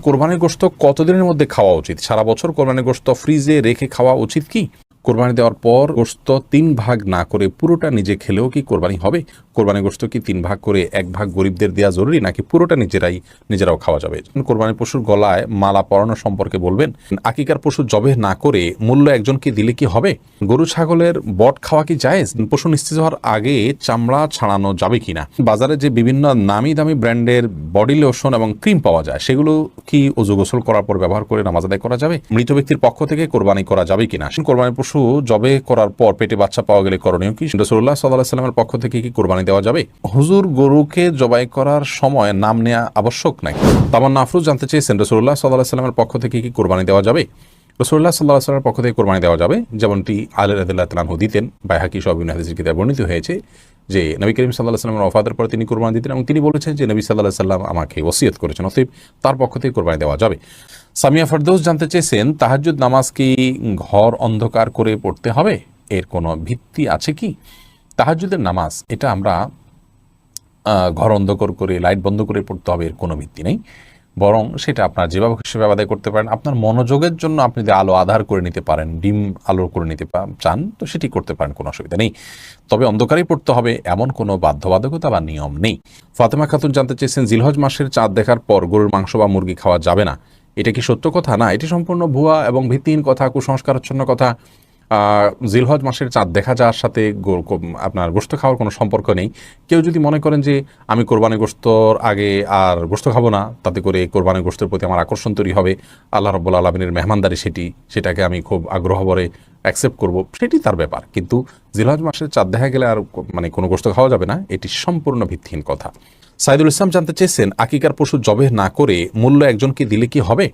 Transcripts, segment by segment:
কোরবানির গোশত কতদিনের মধ্যে খাওয়া উচিত? সারা বছর কোরবানির গোশত ফ্রিজে রেখে খাওয়া উচিত কি? কোরবানি দেওয়ার পর গোশত ৩ ভাগ না করে পুরোটা নিজে খেলেও কি কোরবানি হবে? কোরবানির গোশত কি ৩ ভাগ করে ১ ভাগ গরিবদের দেওয়া জরুরি, নাকি পুরোটা নিজেরাও খাওয়া যাবে? কোরবানির পশুর গলায় মালা পরানো সম্পর্কে বলবেন। আকিকার পশু জবে না করে মূল্য একজনকে দিলে কি হবে? গরু ছাগলের বট খাওয়া কি জায়েজ? পশু নিস্তেজ হওয়ার আগে চামড়া ছাড়ানো যাবে কিনা? বাজারে যে বিভিন্ন নামি দামি ব্র্যান্ডের বডি লোশন এবং ক্রিম পাওয়া যায়, সেগুলো কি ওযু গোসল করার পর ব্যবহার করে নামাজ আদায় করা যাবে? মৃত ব্যক্তির পক্ষ থেকে কোরবানি করা যাবে কিনা? কোরবানির পশু জবে করার পর পেটে বাচ্চা পাওয়া গেলে করণীয় কি? রাসূলুল্লাহ সাল্লাল্লাহু আলাইহি ওয়াসাল্লামের পক্ষ থেকে কি কোরবানি দেওয়া যাবে? হুজুর, গরুকে জবাই করার সময় নাম নেওয়া আবশ্যক নাকি? তামান্না আফরোজ জানতে চেয়েছেন, রাসূলুল্লাহ সাল্লাল্লাহু আলাইহি ওয়াসাল্লামের পক্ষ থেকে কি কোরবানি দেওয়া যাবে? রাসূলুল্লাহ সাল্লাল্লাহু আলাইহি ওয়াসাল্লামের পক্ষ থেকে কোরবানি দেওয়া যাবে, যেমনটি আলী রাদিয়াল্লাহু তাআলা আনহু দিতেন। বাইহাকী সহ বিভিন্ন হাদিসের কিতাবে বর্ণিত হয়েছে যে নবী করিম সাল্লাল্লাহু আলাইহি ওয়াসাল্লামের ওফাতের পরে তিনি কোরবানি দিতেন এবং তিনি বলেছেন যে নবী সাল্লাল্লাহু আলাইহি ওয়াসাল্লাম আমাকে ওসিয়ত করেছেন, অতএব তার পক্ষ থেকে কোরবানি দেওয়া যাবে। সামিয়া ফেরদৌস জানতে চেয়েছেন, তাহাজ্জুদ নামাজ কি ঘর অন্ধকার করে পড়তে হবে? এর কোনো ভিত্তি আছে কি? তাহাজ্জুদের নামাজ এটা আমরা ঘর অন্ধকার করে লাইট বন্ধ করে পড়তে হবে, এর কোনো ভিত্তি নেই। বরং সেটা আপনার যেভাবে সেভাবে আদায় করতে পারেন। আপনার মনোযোগের জন্য আপনি যদি আলো আধার করে নিতে পারেন, ডিম আলো করে নিতে চান, তো সেটি করতে পারেন, কোনো অসুবিধা নেই। তবে অন্ধকারেই পড়তে হবে এমন কোনো বাধ্যবাধকতা বা নিয়ম নেই। ফাতেমা খাতুন জানতে চেয়েছেন, জিলহজ মাসের চাঁদ দেখার পর গরুর মাংস বা মুরগি খাওয়া যাবে না, এটা কি সত্য কথা? না, এটি সম্পূর্ণ ভুয়া এবং ভিত্তিহীন কথা, কুসংস্কারাচ্ছন্ন কথা। জিলহজ মাসের চাঁদ দেখা যাওয়ার সাথে আপনার গোশত খাওয়ার কোনো সম্পর্ক নেই। কেউ যদি মনে করেন যে আমি কোরবানি গোশতর আগে আর গোশত খাবো না, তাতে করে কোরবানি গোশতের প্রতি আমার আকর্ষণ তৈরি হবে, আল্লাহ রাব্বুল আলামিনের মেহমানদারি সেটাকে আমি খুব আগ্রহ ভরে অ্যাকসেপ্ট করব, সেটি তার ব্যাপার। কিন্তু জিলহজ মাসের চাঁদ দেখা গেলে আর কোনো গোশত খাওয়া যাবে না, এটি সম্পূর্ণ ভিত্তিহীন কথা। সাইদুল ইসলাম জানতে চেয়েছেন, আকিকার পশু জবেহ না করে মূল্য একজনকে দিলে কি হবে?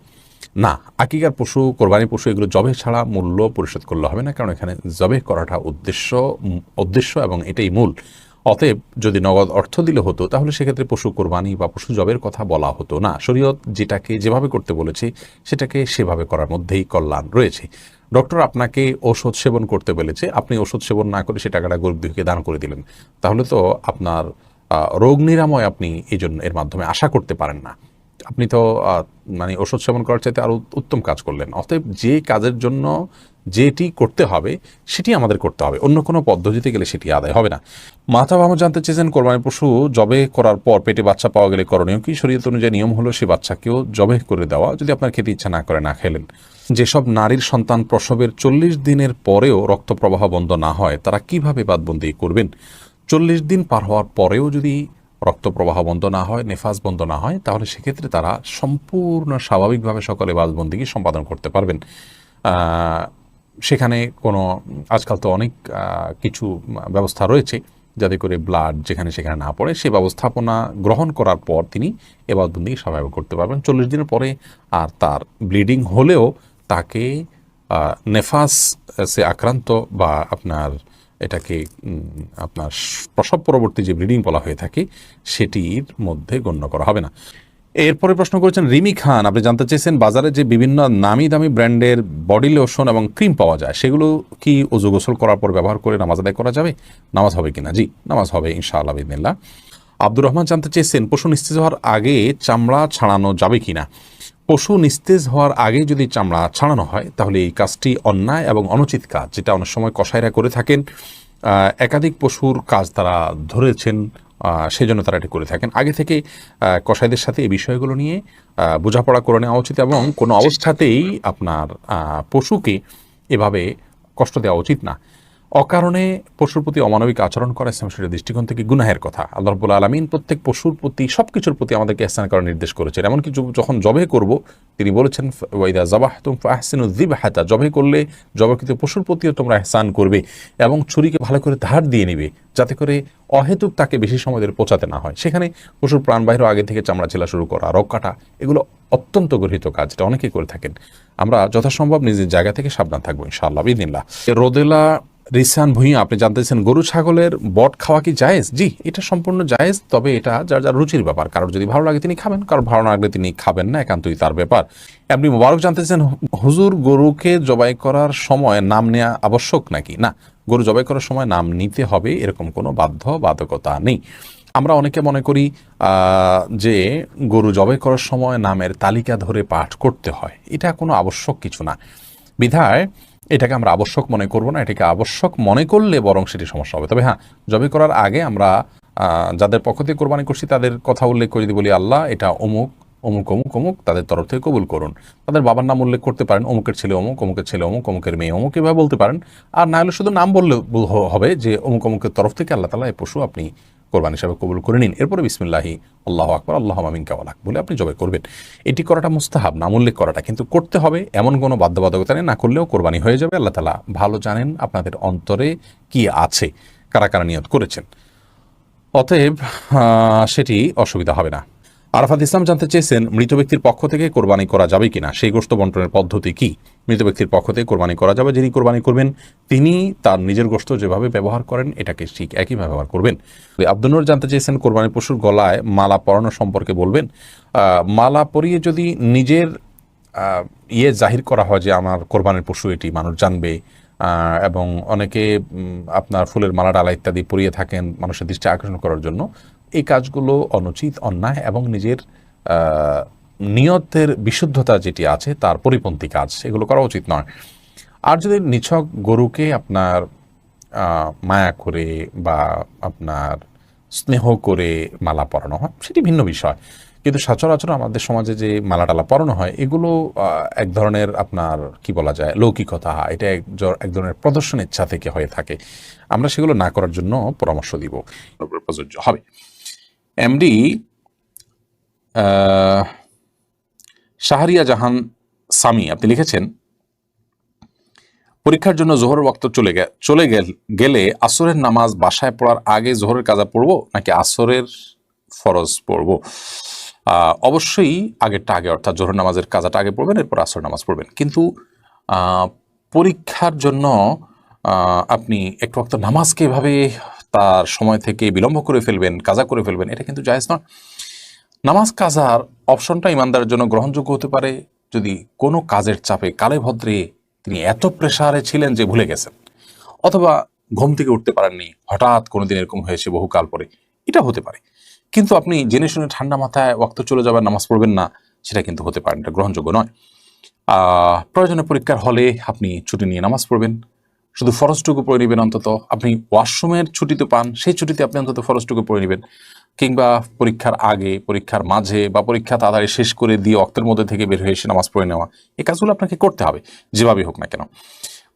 না, আকিকার পশু, কোরবানি পশু এগুলো জবেহ ছাড়া মূল্য পরিশোধ করলে হবে না, কারণ এখানে জবেহ করাটা উদ্দেশ্য এবং এটাই মূল। অতএব যদি নগদ অর্থ দিলে হতো, তাহলে সেক্ষেত্রে পশু কোরবানি বা পশু জবের কথা বলা হতো না। শরীয়ত যেটাকে যেভাবে করতে বলেছে সেটাকে সেভাবে করার মধ্যেই কল্যাণ রয়েছে। ডক্টর আপনাকে ওষুধ সেবন করতে বলেছে, আপনি ওষুধ সেবন না করে সে টাকাটা গরিব দুঃখীকে দান করে দিলেন, তাহলে তো আপনার রোগ নিরাময় আপনি এর মাধ্যমে আশা করতে পারেন না। আপনি তো ওষুধ সেবন করার চাইতে আরও উত্তম কাজ করলেন। অতএব যে কাজের জন্য যেটি করতে হবে সেটি আমাদের করতে হবে, অন্য কোনো পদ্ধতিতে গেলে সেটি আদায় হবে না। মাথা ভামো জানতে চেয়েছেন, কোরবানি পশু জবে করার পর পেটে বাচ্চা পাওয়া গেলে করণীয় কি? শরীয়ত অনুযায়ী নিয়ম হলো সে বাচ্চাকেও জবে করে দেওয়া, যদি আপনার খেতে ইচ্ছা না করে না খেলেন। যেসব নারীর সন্তান প্রসবের 40 দিনের পরেও রক্ত প্রবাহ বন্ধ না হয়, তারা কিভাবে বাদবন্দি করবেন? 40 দিন পার হওয়ার পরেও যদি রক্ত প্রবাহ বন্ধ না হয়, নেফাস বন্ধ না হয়, তাহলে সেক্ষেত্রে তারা সম্পূর্ণ স্বাভাবিকভাবে সকলে বাদবন্দিকে সম্পাদন করতে পারবেন। সেখানে কোনো আজকাল তো অনেক কিছু ব্যবস্থা রয়েছে যাতে করে ব্লাড যেখানে সেখানে না পড়ে, সে ব্যবস্থাপনা গ্রহণ করার পর তিনি বাদবন্দিকে স্বাভাবিক করতে পারবেন। 40 দিনের পরে আর তার ব্লিডিং হলেও তাকে নেফাস সে আক্রান্ত বা এটাকে আপনার প্রসব পরবর্তী যে ব্লিডিং বলা হয়ে থাকে সেটির মধ্যে গণ্য করা হবে না। এরপরে প্রশ্ন করেছেন রিমি খান, আপনি জানতে চেয়েছেন, বাজারে যে বিভিন্ন নামি দামি ব্র্যান্ডের বডি লোশন এবং ক্রিম পাওয়া যায়, সেগুলো কি ওযু গোসল করার পর ব্যবহার করে নামাজ আদায় করা যাবে? নামাজ হবে কিনা? জি, নামাজ হবে ইনশাআল্লাহ বিইذনিল্লাহ। আব্দুর রহমান জানতে চেয়েছেন, পশু নিস্তেজ হওয়ার আগে চামড়া ছাড়ানো যাবে কিনা? পশু নিস্তেজ হওয়ার আগে যদি চামড়া ছাড়ানো হয়, তাহলে এই কাজটি অন্যায় এবং অনুচিত কাজ, যেটা অনেক সময় কসাইরা করে থাকেন। একাধিক পশুর কাজ তারা ধরেছেন, সেজন্য তারা এটি করে থাকেন। আগে থেকে কসাইদের সাথে এই বিষয়গুলো নিয়ে বোঝাপড়া করে নেওয়া উচিত এবং কোনো অবস্থাতেই আপনার পশুকে এভাবে কষ্ট দেওয়া উচিত না। অকারণে পশুর প্রতি অমানবিক আচরণ করা ইসলাম শরীয়তের দৃষ্টিকোণ থেকে গুনাহের কথা। আল্লাহ রাব্বুল আলামিন প্রত্যেক পশুর প্রতি, সব কিছুর প্রতি আমাদেরকে ইহসান করার নির্দেশ করেছেন। এমনকি যখন জবে করব, তিনি বলেছেন ওয়াইদা যাবাহতুম ফাহসিনু যিবহাতা, জবে করলে জবাকৃত পশুর প্রতিও তোমরা ইহসান করবে এবং ছুরিকে ভালো করে ধার দিয়ে নিবে, যাতে করে অহেতুক তাকে বেশি সময় ধরে পচাতে না হয়। সেখানে পশুর প্রাণবাহির আগে থেকে চামড়া ছেলা শুরু করা, রক কাটা, এগুলো অত্যন্ত গর্হিত কাজ, এটা অনেকেই করে থাকেন। আমরা যথাসম্ভব নিজের জায়গা থেকে সাবধান থাকবো ইনশাআল্লাহ বিইذনিল্লাহ। রোদেলা রিসান ভুঁইয়া, আপনি জানতেছেন, গরু ছাগলের বট খাওয়া কি জায়েজ? জি, এটা সম্পূর্ণ জায়েজ, তবে এটা যার যার রুচির ব্যাপার। কারোর যদি ভালো লাগে তিনি খাবেন, কারোর ভালো না লাগলে তিনি খাবেন না, একান্তই তার ব্যাপার। আপনি মোবারক জানতেছেন, হুজুর, গরুকে জবাই করার সময় নাম নেওয়া আবশ্যক নাকি? না, গরু জবাই করার সময় নাম নিতে হবে এরকম কোনো বাধ্যবাধকতা নেই। আমরা অনেকে মনে করি যে গরু জবাই করার সময় নামের তালিকা ধরে পাঠ করতে হয়। এটা কোনো আবশ্যক কিছু না, বিধায় এটাকে আমরা আবশ্যক মনে করব না। এটাকে আবশ্যক মনে করলে বরং সেটি সমস্যা হবে। তবে হ্যাঁ, জবাই করার আগে আমরা যাদের পক্ষ থেকে কোরবানি করছি তাদের কথা উল্লেখ করে যদি বলি, আল্লাহ এটা অমুক অমুক অমুক অমুক তাদের তরফ থেকে কবুল করুন। তাদের বাবার নাম উল্লেখ করতে পারেন, অমুকের ছেলে অমুক, অমুকের ছেলে অমুক, অমুকের মেয়ে অমুক, এভাবে বলতে পারেন। আর না হলে শুধু নাম বললে হবে যে অমুক অমুকের তরফ থেকে আল্লাহ তাআলা এই পশু আপনি কোরবানি হিসাবে কবুল করে নিন। এরপরে বিসমিল্লাহি আল্লাহু আকবার আল্লাহুম্মা মিনকা ওয়া লাক বলে আপনি জবাই করবেন। এটি করাটা মুস্তাহাব, নাম উল্লেখ করাটা, কিন্তু করতে হবে এমন কোনো বাধ্যবাধকতা নেই। না করলেও কোরবানি হয়ে যাবে। আল্লাহ তাআলা ভালো জানেন আপনাদের অন্তরে কি আছে, কারা কারা নিয়ত করেছেন। অতএব সেটি অসুবিধা হবে না। আরাফাত ইসলাম জানতে চেয়েছেন, মৃত ব্যক্তির পক্ষ থেকে কোরবানি করা যাবে কিনা, সেই গোশত বন্টনের পদ্ধতি কি? মৃত ব্যক্তির পক্ষ থেকে কোরবানি করা যাবে। যিনি কোরবানি করবেন তিনি তার নিজের গোশত যেভাবে ব্যবহার করেন এটাকে ঠিক একই ব্যবহার করবেন। আব্দুল নূর জানতে চেয়েছেন, কোরবানি পশুর গলায় মালা পরানো সম্পর্কে বলবেন। মালা পরিয়ে যদি নিজের জাহির করা হয় যে আমার কোরবানির পশু এটি, মানুষ জানবে, এবং অনেকে আপনার ফুলের মালা ডালা ইত্যাদি পরিয়ে থাকেন মানুষের দৃষ্টি আকর্ষণ করার জন্য, এই কাজগুলো অনুচিত, অন্যায় এবং নিজের নিয়তের বিশুদ্ধতা যেটি আছে তার পরিপন্থী কাজ, এগুলো করা উচিত নয়। আর যদি নিছক গরুকে আপনার মায়া করে বা আপনার স্নেহ করে মালা পরানো হয় সেটি ভিন্ন বিষয়, কিন্তু সচরাচর আমাদের সমাজে যে মালা টালা পরানো হয় এগুলো এক ধরনের আপনার কি বলা যায় লৌকিকতা, এটা এক ধরনের প্রদর্শন ইচ্ছা থেকে হয়ে থাকে। আমরা সেগুলো না করার জন্য পরামর্শ দিব, প্রযোজ্য হবে। এমডি শাহরিয়া জাহান সামি আপনি লিখেছেন, পরীক্ষার জন্য জোহরের ওয়াক্ত চলে গেলে আসরের নামাজ বাসায় পড়ার আগে জোহরের কাজা পড়বো নাকি আসরের ফরজ পড়বো? অবশ্যই আগেরটা আগে, অর্থাৎ জোহর নামাজের কাজাটা আগে পড়বেন, এরপর আসর নামাজ পড়বেন। কিন্তু পরীক্ষার জন্য আপনি একটু ওয়াক্ত নামাজকে এভাবে তার সময় থেকে বিলম্ব করে ফেলবেন, কাজা করে ফেলবেন, এটা কিন্তু জায়েজ নয়। নামাজ কাজার অপশনটা ইমানদারের জন্য গ্রহণযোগ্য হতে পারে যদি কোনো কাজের চাপে কালে ভদ্রে তিনি এত প্রেসারে ছিলেন যে ভুলে গেছেন, অথবা ঘুম থেকে উঠতে পারেননি, হঠাৎ কোনো দিন এরকম হয়েছে বহুকাল পরে, এটা হতে পারে। কিন্তু আপনি জেনে শুনে ঠান্ডা মাথায় ওয়াক্ত চলে যাবেন, নামাজ পড়বেন না, সেটা কিন্তু হতে পারে, এটা গ্রহণযোগ্য নয়। প্রয়োজনে পরীক্ষার হলে আপনি ছুটি নিয়ে নামাজ পড়বেন, শুধু ফরজটুকু পড়ে নেবেন। অন্তত আপনি ওয়াশরুমের ছুটি তো পান, সেই ছুটিতে আপনি অন্তত ফরজটুকু পড়ে নেবেন। কিংবা পরীক্ষার আগে, পরীক্ষার মাঝে বা পরীক্ষা তাড়াতাড়ি শেষ করে দিয়ে অক্তের মধ্যে থেকে বের হয়ে এসে নামাজ পড়ে নেওয়া, এই কাজগুলো আপনাকে করতে হবে যেভাবেই হোক না কেন।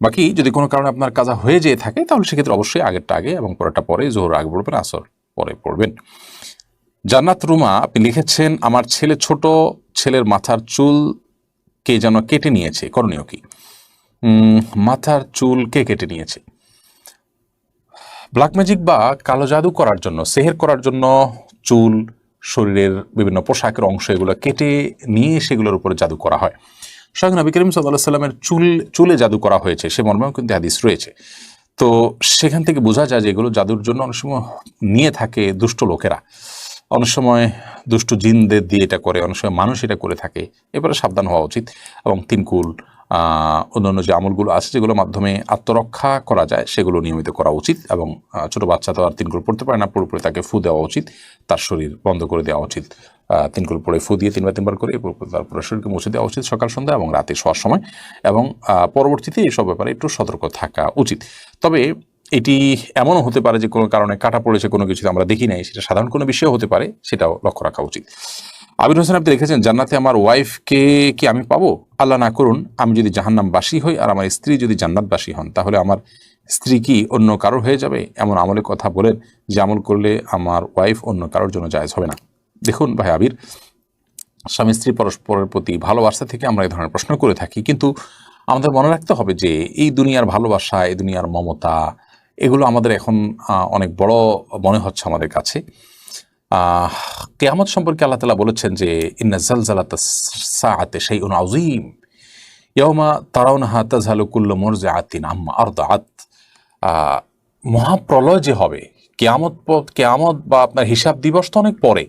বাকি যদি কোনো কারণে আপনার কাজা হয়ে যেয়ে থাকে তাহলে সেক্ষেত্রে অবশ্যই আগেরটা আগে এবং পরেরটা পরে, জোহর আগে পড়বেন, আসর পরে পড়বেন। জান্নাত রুমা আপনি লিখেছেন, আমার ছেলে ছোট ছেলের মাথার চুল কে যেন কেটে নিয়েছে, করণীয় কি? মাথার চুল কে কেটে নিয়েছে? ব্ল্যাক ম্যাজিক বা কালো জাদু করার জন্য, সেহের করার জন্য চুল, শরীরের বিভিন্ন পোশাকের অংশ এগুলো কেটে নিয়ে সেগুলোর উপরে জাদু করা হয়। স্বয়ং নবী করিম সাল্লাল্লাহু আলাইহি সাল্লামের চুলে জাদু করা হয়েছে, সে মর্মেও কিন্তু হাদিস রয়েছে। তো সেখান থেকে বোঝা যায় যে এগুলো জাদুর জন্য অনেক সময় নিয়ে থাকে দুষ্ট লোকেরা, অনেক সময় দুষ্ট জিনদের দিয়ে এটা করে, অনেক সময় মানুষ এটা করে থাকে। এবারে সাবধান হওয়া উচিত এবং তিনকুল অন্যান্য যে আমলগুলো আছে যেগুলোর মাধ্যমে আত্মরক্ষা করা যায় সেগুলো নিয়মিত করা উচিত। এবং ছোটো বাচ্চা তো আর তিনকুল পড়তে পারে না, পুরোপুরি তাকে ফু দেওয়া উচিত, তার শরীর বন্ধ করে দেওয়া উচিত। তিনকুল পরে ফু দিয়ে তিনবার করে তারপরে শরীরকে মুছে দেওয়া উচিত সকাল সন্ধ্যা এবং রাতে শোয়ার সময়। এবং পরবর্তীতে এইসব ব্যাপারে একটু সতর্ক থাকা উচিত। তবে এটি এমনও হতে পারে যে কোনো কারণে কাটা পড়েছে, কোনো কিছু আমরা দেখি নাই, সেটা সাধারণ কোনো বিষয় হতে পারে, সেটাও লক্ষ্য রাখা উচিত। আবির হোসেন আপনি লিখেছেন, জান্নাতে আমার ওয়াইফকে কি আমি পাবো? আল্লাহ না করুন আমি যদি জাহান্নামবাসী হই আর আমার স্ত্রী যদি জান্নাতবাসী হন, তাহলে আমার স্ত্রী কি অন্য কারোর হয়ে যাবে? এমন আমলের কথা বলেন যে আমল করলে আমার ওয়াইফ অন্য কারোর জন্য জায়েজ হবে না। দেখুন ভাই আবির, স্বামী স্ত্রী পরস্পরের প্রতি ভালোবাসা থেকে আমরা এই ধরনের প্রশ্ন করে থাকি, কিন্তু আমাদের মনে রাখতে হবে যে এই দুনিয়ার ভালোবাসা, এই দুনিয়ার মমতা, এগুলো আমাদের এখন অনেক বড় মনে হচ্ছে আমাদের কাছে। কিয়ামত সম্পর্কে আল্লাহ তাআলা বলেছেন যে ইন্না জালজালাতাস সাআতি শাইউন আযীম ইয়াওমা তারাউনাহা তাযহালু কুল্লু মুরজিআতিন আম্মা আরদাআত। মহাপ্রলয় যে হবে, কিয়ামত বা আপনার হিসাব দিবস তো অনেক পরে,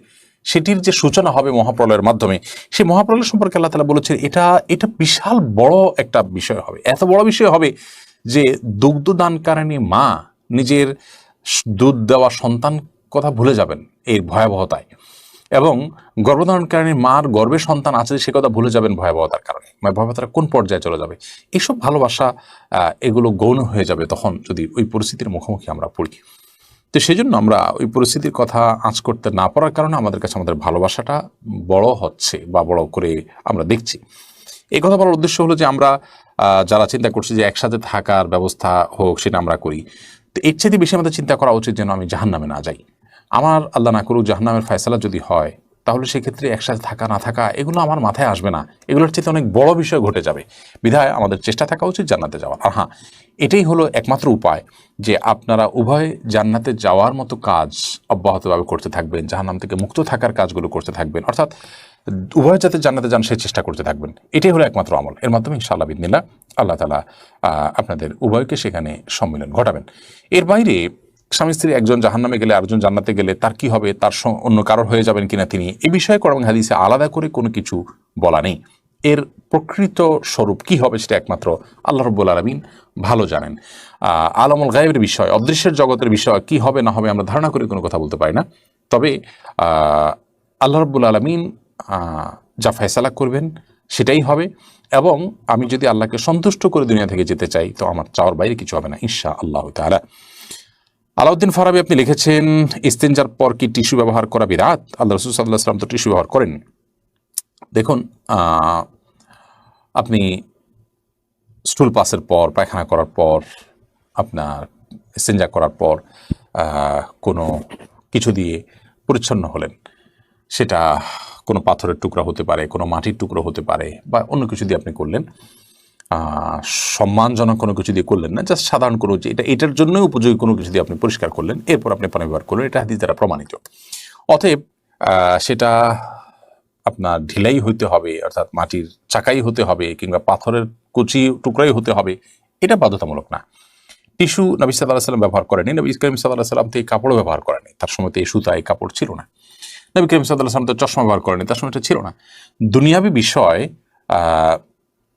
সেটির যে সূচনা হবে মহাপ্রলয়ের মাধ্যমে, সেই মহাপ্রলয় সম্পর্কে আল্লাহ তাআলা বলেছেন এটা বিশাল বড় একটা বিষয় হবে। এত বড় বিষয় হবে যে দুগ্ধদানকারিণী মা নিজের দুধ দেওয়া সন্তান কথা ভুলে যাবেন এর ভয়াবহতায়, এবং গর্ভধারণকারী মার গর্ভে সন্তান আছে সে কথা ভুলে যাবেন ভয়াবহতার কারণে। মানে ভয়াবহতার কোন পর্যায়ে চলে যাবে, এইসব ভালোবাসা এগুলো গৌণ হয়ে যাবে তখন যদি ওই পরিস্থিতির মুখোমুখি আমরা পড়ি। তো সেই জন্য আমরা ওই পরিস্থিতির কথা আঁচ করতে না পারার কারণে আমাদের কাছে আমাদের ভালোবাসাটা বড় হচ্ছে বা বড় করে আমরা দেখছি। এই কথা বলার উদ্দেশ্য হলো যে আমরা যারা চিন্তা করছি যে একসাথে থাকার ব্যবস্থা হোক, সেটা আমরা করি। তো এর চেয়ে বেশি আমাদের চিন্তা করা উচিত যেন আমি জাহান্নামে না যাই। আমার আল্লাহ না করুক জাহান্নামের ফয়সালা যদি হয়, তাহলে সেক্ষেত্রে একসাথে থাকা না থাকা এগুলো আমার মাথায় আসবে না, এগুলোর চেয়ে অনেক বড় বিষয় ঘটে যাবে। বিধায় আমাদের চেষ্টা থাকা উচিত জান্নাতে যাওয়ার। আর হ্যাঁ, এটাই হলো একমাত্র উপায় যে আপনারা উভয় জান্নাতে যাওয়ার মতো কাজ অব্যাহতভাবে করতে থাকবেন, জাহান্নাম থেকে মুক্ত থাকার কাজগুলো করতে থাকবেন, অর্থাৎ উভয় যাতে জান্নাতে যান সেই চেষ্টা করতে থাকবেন। এটাই হলো একমাত্র আমল। এর মাধ্যমে ইনশাআল্লাহ বিদিনিল্লাহ আল্লাহ তাআলা আপনাদের উভয়কে সেখানে সম্মিলন ঘটাবেন। এর বাইরে স্বামী স্ত্রী একজন জাহান্নামে গেলে আরেকজন জান্নাতে গেলে তার কি হবে, তার অন্য কারোর হয়ে যাবেন কিনা তিনি, এই বিষয়ে কোরআন হাদিসে আলাদা করে কোনো কিছু বলা নেই। এর প্রকৃত স্বরূপ কি হবে সেটা একমাত্র আল্লাহ রাব্বুল আলামিন ভালো জানেন। আলামুল গায়েবের বিষয়, অদৃশ্যের জগতের বিষয় কি হবে না হবে আমরা ধারণা করে কোনো কথা বলতে পারি না। তবে আল্লাহ রাব্বুল আলামিন যা ফয়সালা করবেন সেটাই হবে, এবং আমি যদি আল্লাহকে সন্তুষ্ট করে দুনিয়া থেকে যেতে চাই তো আমার চাওয়ার বাইরে কিছু হবে না ইনশাআল্লাহ তাআলা। আলাউদ্দিন ফারাবি আপনি লিখেছেন, ইস্তেঞ্জার পর কি টিস্যু ব্যবহার করা বিদআত? আল্লাহ রাসূল সাল্লাল্লাহু আলাইহি ওয়াসাল্লাম তো টিস্যু ব্যবহার করেন। দেখুন, আপনি স্টুল পাসের পর, পায়খানা করার পর, আপনার ইস্তেঞ্জা করার পর কোনো কিছু দিয়ে পরিচ্ছন্ন হলেন, সেটা কোনো পাথরের টুকরা হতে পারে, কোনো মাটির টুকরো হতে পারে, বা অন্য কিছু দিয়ে আপনি করলেন, সম্মানজনক কোনো কিছু দিয়ে করলেন না, জাস্ট সাধারণ কোনো যে এটার জন্যই উপযোগী কোনো কিছু দিয়ে আপনি পরিষ্কার করলেন, এরপর আপনি পানি ব্যবহার করলেন, এটা হাদিস দ্বারা প্রমাণিত। অতএব সেটা আপনার ঢিলাই হইতে হবে, অর্থাৎ মাটির চাকাই হতে হবে, কিংবা পাথরের কুচি টুকরাই হতে হবে, এটা বাধ্যতামূলক না। টিস্যু নবী সাল্লাল্লাহু আলাইহি ওয়াসাল্লাম ব্যবহার করেনি, নবী করিম সাল্লাল্লাহু আলাইহি ওয়াসাল্লাম তো এই কাপড়ও ব্যবহার করেনি, তার সময় তো এই সুতা এই কাপড় ছিল না। নবী করিম সাল্লাল্লাহু আলাইহি ওয়াসাল্লাম তো চশমা ব্যবহার করেনি, তার সময় এটা ছিল না। দুনিয়াবী বিষয়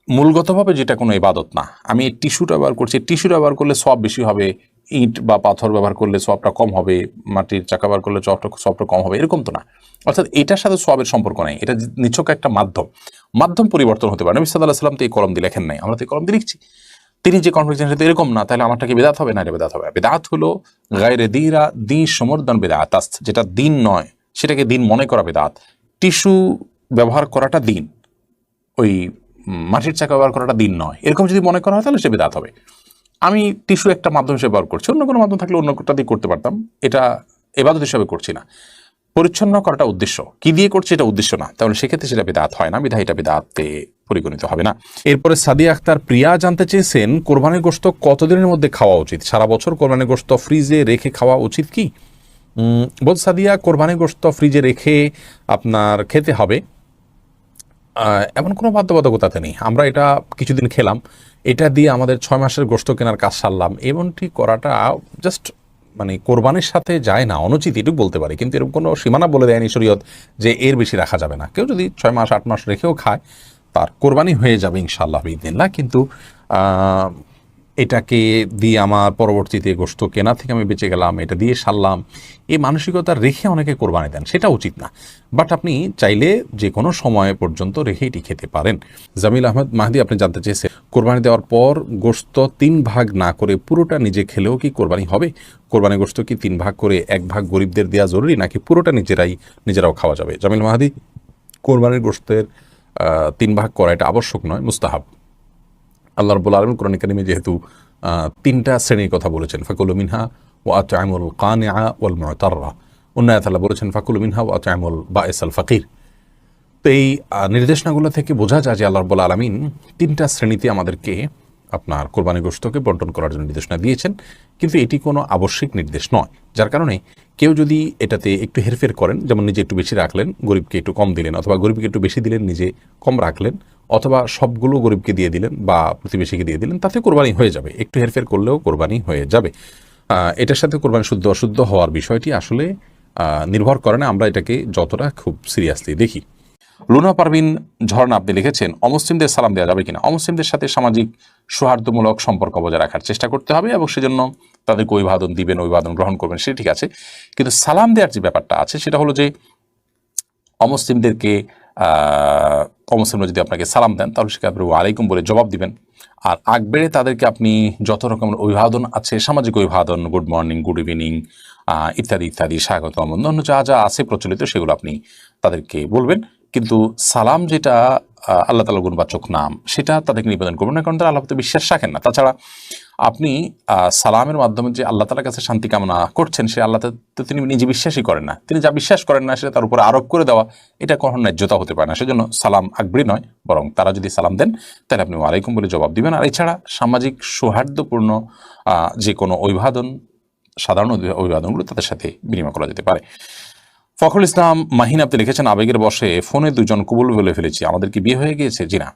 মূলগতভাবে যেটা কোনো ইবাদত না। আমি এই টিস্যুটা ব্যবহার করছি, টিস্যুটা ব্যবহার করলে সওয়াব বেশি হবে, ইট বা পাথর ব্যবহার করলে সওয়াবটা কম হবে, মাটির চাকা ব্যবহার করলে সওয়াবটা কম হবে, এরকম তো না। অর্থাৎ এটার সাথে সওয়াবের সম্পর্ক নাই, এটা নিছক একটা মাধ্যম পরিবর্তন হতে পারে। নবী সাল্লাল্লাহু আলাইহি ওয়াসাল্লাম তো এই কলম দিয়ে লেখেন নাই, আমরা তো এই কলম দিয়ে লিখছি। তিনি যে কনফিডেন্স সেটা এরকম না, তাহলে আমারটা কি বিদআত হবে? না, এটা বিদআত হবে। বিদআত হলো গায়রে দীরা দিন সমর্দন বিদআত, যেটা দিন নয় সেটাকে দিন মনে করা বিদআত। টিস্যু ব্যবহার করাটা দিন, ওই মাটির চাকা ব্যবহার করাটা দিন নয়, এরকম যদি মনে করা হয় তাহলে সে বিদআত হবে। আমি টিস্যু একটা মাধ্যম হিসেবে ব্যবহার করছি, অন্য কোনো মাধ্যম থাকলে অন্যটা দিয়ে করতে পারতাম, এটা ইবাদত হিসেবে করছি না। পরিচ্ছন্ন করাটা উদ্দেশ্য, কি দিয়ে করছে এটা উদ্দেশ্য না, তাহলে সেক্ষেত্রে সেটা বিদআত হয় না, বিধায় এটা বিদআতে পরিগণিত হবে না। এরপরে সাদিয়া আক্তার প্রিয়া জানতে চেয়েছেন, কোরবানির গোশত কতদিনের মধ্যে খাওয়া উচিত? সারা বছর কোরবানির গোশত ফ্রিজে রেখে খাওয়া উচিত কি? বল সাদিয়া, কোরবানির গোশত ফ্রিজে রেখে আপনার খেতে হবে এমন কোনো বাধ্যবাধকতাতে নেই। আমরা এটা কিছুদিন খেলাম, এটা দিয়ে আমাদের 6 মাসের গোশত কেনার কাজ সারলাম, এমনটি করাটা জাস্ট মানে কোরবানির সাথে যায় না, অনুচিত এটুকু বলতে পারি। কিন্তু এরকম কোনো সীমানা বলে দেয়নি শরীয়ত যে এর বেশি রাখা যাবে না। কেউ যদি 6 মাস 8 মাস রেখেও খায় তার কোরবানি হয়ে যাবে ইনশাআল্লাহ বিদিনিল্লাহ। কিন্তু এটাকে দিয়ে আমার পরবর্তীতে গোশত কেনা থেকে আমি বেঁচে গেলাম, এটা দিয়ে সারলাম, এই মানসিকতা রেখে অনেকে কোরবানি দেন, সেটা উচিত না। বাট আপনি চাইলে যে কোনো সময় পর্যন্ত রেখে এটি খেতে পারেন। জামিল আহমেদ মাহদি আপনি জানতে চেয়েছেন, কোরবানি দেওয়ার পর গোশত 3 ভাগ না করে পুরোটা নিজে খেলেও কি কোরবানি হবে? কোরবানি গোশত কি 3 ভাগ করে 1 ভাগ গরিবদের দেওয়া জরুরি, নাকি পুরোটা নিজেরাও খাওয়া যাবে? জামিল মাহদি, কোরবানির গোশতের 3 ভাগ করা এটা আবশ্যক নয়, মুস্তাহাব। আল্লাহ রাব্বুল আলামিন কোরআন কারীমে যেহেতু 3টা শ্রেণীর কথা বলেছেন, ফাকুলু মিনহা ওয়া আত'আমুল কানিআ ওয়াল মু'তাররা, অন্য আয়াতে আল্লাহ বলেছেন ফাকুলু মিনহা ওয়া আত'আমুল বাঈসাল ফাকির। তো এই নির্দেশনাগুলো থেকে বোঝা যায় যে আল্লাহ রাব্বুল আলামিন 3টা শ্রেণীতে আমাদেরকে আপনার কোরবানি গোশতকে বন্টন করার জন্য নির্দেশনা দিয়েছেন, কিন্তু এটি কোনো আবশ্যিক নির্দেশ নয়। যার কারণে কেউ যদি এটাতে একটু হেরফের করেন, যেমন নিজে একটু বেশি রাখলেন, গরিবকে একটু কম দিলেন, অথবা গরিবকে একটু বেশি দিলেন, নিজে কম রাখলেন, অথবা সবগুলো গরিবকে দিয়ে দিলেন বা প্রতিবেশীকে দিয়ে দিলেন, তাতে কোরবানি হয়ে যাবে। একটু হেরফের করলেও কোরবানি হয়ে যাবে। এটার সাথে কোরবানি শুদ্ধ অশুদ্ধ হওয়ার বিষয়টি আসলে নির্ভর করে না, আমরা এটাকে যতটা খুব সিরিয়াসলি দেখি। লুনা পারভিন ঝর্ণা আপনি লিখেছেন, অমুসলিমদের সালাম দেওয়া যাবে কিনা? অমুসলিমদের সাথে সামাজিক সৌহার্দ্যমূলক সম্পর্ক বজায় রাখার চেষ্টা করতে হবে, এবং সেজন্য তাদেরকে অভিবাদন দিবেন, অভিবাদন গ্রহণ করবেন, সেটা ঠিক আছে। কিন্তু সালাম দেওয়ার যে ব্যাপারটা আছে সেটা হলো যে অমুসলিমদেরকে অমুসলিমরা যদি আপনাকে সালাম দেন তাহলে সেখানে আপনি ওয়ালাইকুম বলে জবাব দিবেন। আর আগ বেড়ে তাদেরকে আপনি যত রকমের অভিবাদন আছে, সামাজিক অভিবাদন, গুড মর্নিং, গুড ইভিনিং ইত্যাদি ইত্যাদি, স্বাগতম, অন্যান্য যা যা আছে প্রচলিত সেগুলো আপনি তাদেরকে বলবেন। কিন্তু সালাম যেটা আল্লাহ তাআলার গুণবাচক নাম, সেটা তাদেরকে নিবেদন করবেন না, কারণ তারা আল্লাহ প্রতি বিশ্বাস রাখেন না। তাছাড়া আপনি সালামের মাধ্যমে যে আল্লাহ তাআলার কাছে শান্তি কামনা করছেন, সে আল্লাহ তো তিনি নিজে বিশ্বাসই করেন না। তিনি যা বিশ্বাস করেন না সেটা তার উপরে আরোপ করে দেওয়া, এটা কখনো ন্যায্যতা হতে পারে না। সেজন্য সালাম আকবরী নয়, বরং তারা যদি সালাম দেন তাহলে আপনি ওয়ালাইকুম বলে জবাব দিবেন। আর এছাড়া সামাজিক সৌহার্দ্যপূর্ণ যে কোনো অভিবাদন, সাধারণ অভিবাদনগুলো তাদের সাথে বিনিময় করা যেতে পারে। ফখরুল ইসলাম মাহিন আপনি লিখেছেন, আবেগের বশে ফোনে দুজন কবুল বলে ফেলেছি, আমাদের কি বিয়ে হয়ে গিয়েছে? জি না,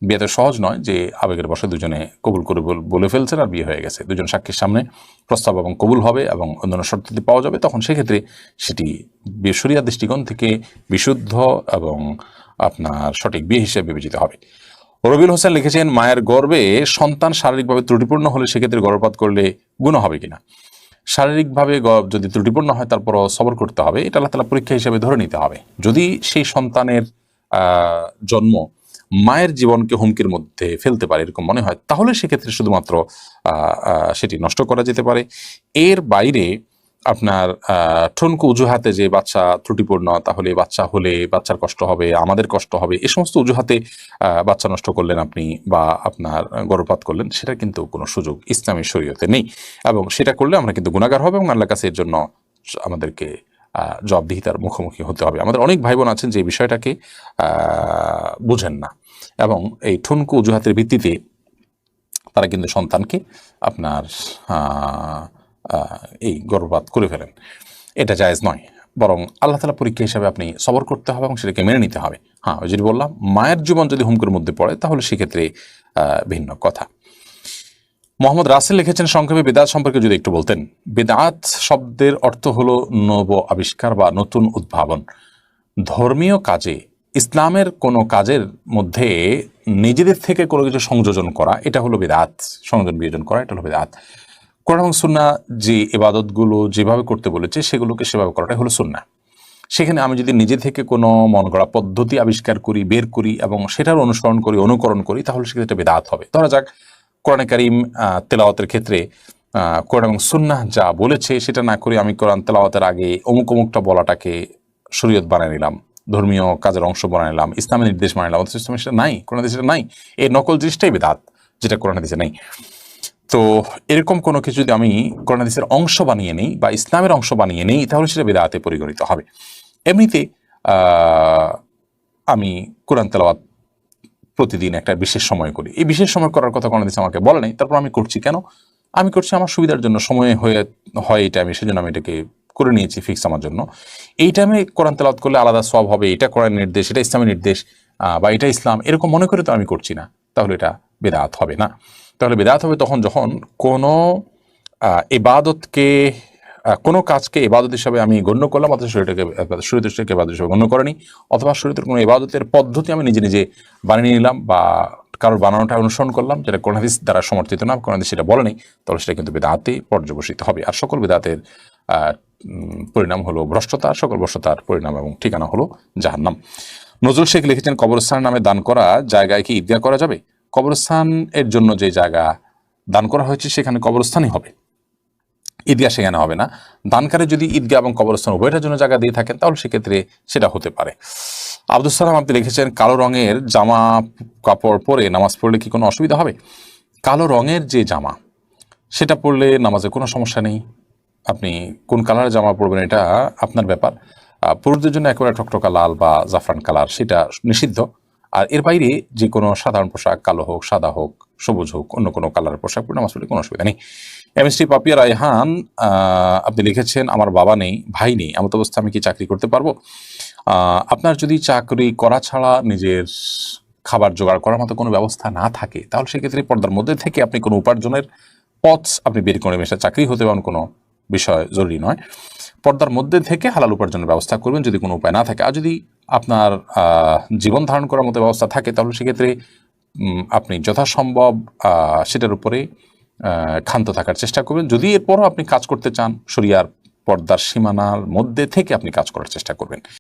বিয়ে তো সহজ নয় যে আবেগের বশে দুজনে কবুল করে বলে ফেলছেন আর বিয়ে হয়ে গেছে। দুজন সাক্ষীর সামনে প্রস্তাব এবং কবুল হবে এবং অন্যান্য শর্ত যদি পাওয়া যাবে, তখন সেক্ষেত্রে সেটি শরিয়ার দৃষ্টিকোণ থেকে বিশুদ্ধ এবং আপনার সঠিক বিয়ে হিসেবে বিবেচিত হবে। রবিউল হোসেন লিখেছেন, মায়ের গর্ভে সন্তান শারীরিকভাবে ত্রুটিপূর্ণ হলে সেক্ষেত্রে গর্ভপাত করলে গুনাহ হবে কিনা? শারীরিকভাবে যদি ত্রুটিপূর্ণ হয় তারপরও সবর করতে হবে, এটা আল্লাহ তাআলা পরীক্ষা হিসেবে ধরে নিতে হবে। যদি সেই সন্তানের জন্ম মায়ের জীবনকে হুমকির মধ্যে ফেলতে পারে এরকম মনে হয়, তাহলে সেক্ষেত্রে শুধুমাত্র সেটি নষ্ট করা যেতে পারে। এর বাইরে আপনার ঠুনকো অজুহাতে যে বাচ্চা ত্রুটিপূর্ণ, তাহলে বাচ্চা হলে বাচ্চার কষ্ট হবে, আমাদের কষ্ট হবে, এ সমস্ত অজুহাতে বাচ্চা নষ্ট করলেন আপনি বা আপনার গর্ভপাত করলেন, সেটা কিন্তু কোনো সুযোগ ইসলামী শরীয়তে নেই। এবং সেটা করলে আমরা কিন্তু গুনাহগার হবে এবং আল্লাহর কাছে এর জন্য আমাদেরকে জবাবদিহিতার মুখোমুখি হতে হবে। আমাদের অনেক ভাই বোন আছেন যে এই বিষয়টাকে বুঝেন না এবং এই ঠুনকো অজুহাতের ভিত্তিতে তারা কিন্তু সন্তানকে আপনার এই গর্ভপাত করে ফেলেন। এটা জায়েজ নয়, বরং আল্লাহ তাআলা পরীক্ষা হিসাবে আপনি সবর করতে হবে এবং সেটাকে মেনে নিতে হবে। হ্যাঁ, ওই যদি বললাম মায়ের জীবন যদি হুমকির মধ্যে পড়ে তাহলে সেক্ষেত্রে ভিন্ন কথা। মোহাম্মদ রাসেল লিখেছেন, সংক্ষেপে বেদাত সম্পর্কে যদি একটু বলতেন। বেদাত শব্দের অর্থ হলো নব আবিষ্কার বা নতুন উদ্ভাবন। ধর্মীয় কাজে, ইসলামের কোনো কাজের মধ্যে নিজেদের থেকে কোনো কিছু সংযোজন করা, এটা হলো বেদাত। সংযোজন বিয়োজন করা, এটা হলো বেদাত। কোরআন এবং সুন্নাহ যে ইবাদতগুলো যেভাবে করতে বলেছে সেগুলোকে সেভাবে করাটাই হলো সুন্নাহ। সেখানে আমি যদি নিজে থেকে কোনো মন গড়া পদ্ধতি আবিষ্কার করি, বের করি এবং সেটার অনুসরণ করি, অনুকরণ করি, তাহলে সেক্ষেত্রে বেদাত হবে। ধরা যাক কোরআনে কারীম তেলাওয়াতের ক্ষেত্রে কোরআন এবং সুন্নাহ যা বলেছে সেটা না করে আমি কোরআন তেলাওয়াতের আগে অমুক অমুকটা বলাটাকে শরীয়ত বানিয়ে নিলাম, ধর্মীয় কাজের অংশ বানিয়ে নিলাম, ইসলামের নির্দেশ মানিয়ে নিলাম, অথচ ইসলামে সেটা নাই, কোরআন হাদিসে সেটা নাই। এই নকল জিনিসটাই বেদাত, যেটা কোরআন হাদিসে নেই। তো এরকম কোনো কিছু যদি আমি কোরআন হাদিসের অংশ বানিয়ে নিই বা ইসলামের অংশ বানিয়ে নিই, তাহলে সেটা বেদাতে পরিগণিত হবে। এমনিতে আমি কোরআন তেলাওয়াত প্রতিদিন একটা বিশেষ সময় করি, এই বিশেষ সময় করার কথা কোরআন হাদিসে আমাকে বলে নাই, তারপর আমি করছি কেন? আমি করছি আমার সুবিধার জন্য, সময় হয় এটা আমি সেজন্য আমি এটাকে করে নিয়েছি ফিক্স আমার জন্য। এই টাইমে কোরআন তেলাওয়াত করলে আলাদা সওয়াব হবে, এটা কোরআন নির্দেশ, এটা ইসলামের নির্দেশ বা এটা ইসলাম, এরকম মনে করে তো আমি করছি না, তাহলে এটা বেদাত হবে না। তাহলে বেদাত হবে তখন যখন কোনো ইবাদতকে, কোনো কাজকে ইবাদত হিসাবে আমি গণ্য করলাম, অথচ শরীয়তকে ইবাদত হিসাবে গণ্য করেনি, অথবা শরীয়তের কোনো ইবাদতের পদ্ধতি আমি নিজে নিজে বানিয়ে নিলাম বা কারোর বানানোটা অনুসরণ করলাম, যেটা কোরআন হাদিস দ্বারা সমর্থিত না, কোরআন হাদিস সেটা বলে নেই, তাহলে সেটা কিন্তু বেদাতে পর্যবসিত হবে। আর সকল বেদাতের পরিণাম হলো ভ্রষ্টতা, সকল ভ্রষ্টতার পরিণাম এবং ঠিকানা হলো জাহান্নাম। নজরুল শেখ লিখেছেন, কবরস্থান নামে দান করা জায়গায় কি ঈদগাহ করা যাবে? কবরস্থান এর জন্য যে জায়গা দান করা হয়েছে সেখানে কবরস্থানই হবে, ঈদগাহ সেখানে হবে না। দানকারী যদি ঈদগাহ এবং কবরস্থান উভয়টার জন্য জায়গা দিয়ে থাকেন তাহলে সেক্ষেত্রে সেটা হতে পারে। আব্দুল সালাম আপনি লিখেছেন, কালো রঙের জামা কাপড় পরে নামাজ পড়লে কি কোনো অসুবিধা হবে? কালো রঙের যে জামা সেটা পরলে নামাজে কোনো সমস্যা নেই। আপনি কোন কালারের জামা পরবেন এটা আপনার ব্যাপার। পুরুষদের জন্য একেবারে টকটকা লাল বা জাফরান কালার সেটা নিষিদ্ধ। আর এর বাইরে যে কোনো সাধারণ পোশাক, কালো হোক, সাদা হোক, সবুজ হোক, অন্য কোনো কালারের পোশাক পরে নামাজ পড়লে কোনো অসুবিধা নেই। এমএসটি পাপিয়া রায়হান আপনি লিখেছেন, আমার বাবা নেই, ভাই নেই, এমত অবস্থা আমি কি চাকরি করতে পারবো? আপনার যদি চাকরি করা ছাড়া নিজের খাবার জোগাড় করার মতো কোনো ব্যবস্থা না থাকে, তাহলে সেক্ষেত্রে পর্দার মধ্যে থেকে আপনি কোনো উপার্জনের পথ আপনি বের করে নেবেন। সেটা চাকরি হতে পারেন, কোনো বিষয় জরুরি নয়। পর্দার মধ্যে থেকে হালাল উপার্জনের ব্যবস্থা করবেন যদি কোনো উপায় না থাকে। আর যদি আপনার জীবন ধারণ করার মতো ব্যবস্থা থাকে, তাহলে সেক্ষেত্রে আপনি যথাসম্ভব সেটার উপরে ক্ষান্ত থাকার চেষ্টা করবেন। যদি এরপরও আপনি কাজ করতে চান, শরিয়ার পর্দার সীমানার মধ্যে থেকে আপনি কাজ করার চেষ্টা করবেন।